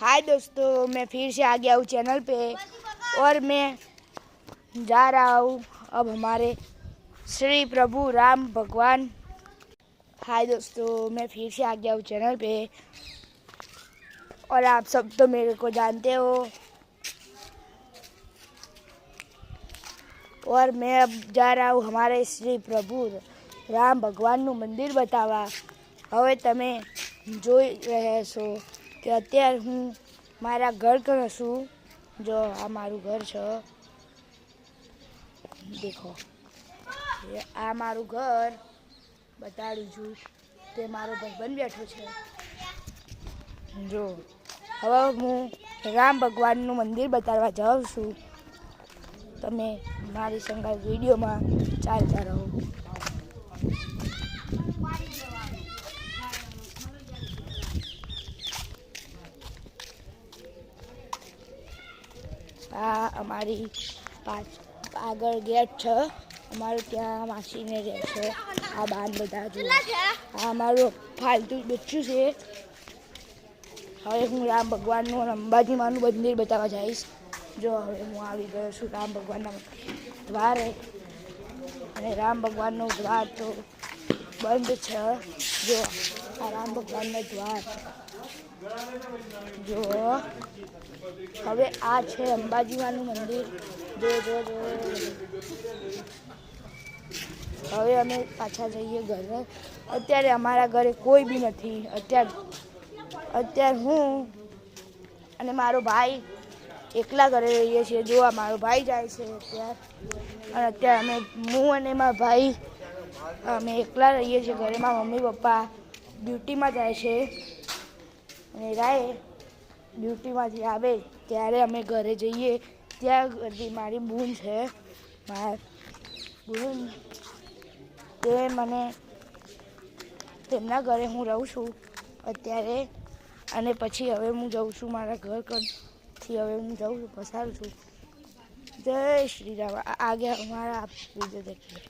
हाय दोस्तों, मैं फिर से आ गया हूँ चैनल पे और मैं जा रहा हूँ अब हमारे श्री प्रभु राम भगवान। हाय दोस्तों, मैं फिर से आ गया हूँ चैनल पे और आप सब तो मेरे को जानते हो। और मैं अब जा रहा हूँ हमारे श्री प्रभु राम भगवानનું મંદિર બતાવવા। હવે તમે જોઈ રહ્યા છો કે અત્યારે હું મારા ઘર પર છું। જો આ મારું ઘર છે, દેખો આ મારું ઘર બતાડું છું। તે મારો ભાઈબંધ બેઠો છે। જો હવે હું રામ ભગવાનનું મંદિર બતાવવા જાઉં છું। તમે મારી સંગાત વિડીયોમાં ચાલતા રહો। આ અમારી આગળ ગેટ છે। અમારું ત્યાં માસીને રહે છે। આ બાન બધા જો આ અમારું ફાલતુ બચ્ચું છે। હવે હું રામ ભગવાનનું અને અંબાજીમાનું મંદિર બતાવવા જઈશ। જો હવે હું આવી ગયો છું રામ ભગવાનના દ્વારે અને રામ ભગવાનનું દ્વાર તો બંધ છે। જો આ રામ ભગવાનનું દ્વાર જો હવે આ છે અંબાજીમાનું મંદિર। જો જો જો હવે અમે પાછા જઈએ ઘરે। અત્યારે અમારા ઘરે કોઈ બી નથી। અત્યારે હું અને મારો ભાઈ એકલા ઘરે રહીએ છીએ। જો આ મારો ભાઈ જાય છે અત્યારે, અને અત્યારે હું અને મારા ભાઈ અમે એકલા રહીએ છીએ ઘરે। મારા મમ્મી પપ્પા ડ્યુટીમાં જાય છે અને રાય ડ્યુટીમાંથી આવે ત્યારે અમે ઘરે જઈએ। ત્યાં મારી બૂન છે, મારી બૂન તે મને તેમના ઘરે હું રહું છું અત્યારે। અને પછી હવે હું જાઉં છું મારા ઘર થી। હવે હું જાઉં છું, પસારું છું। જય શ્રી રામ। आगे हमारा आप वीडियो देखिए।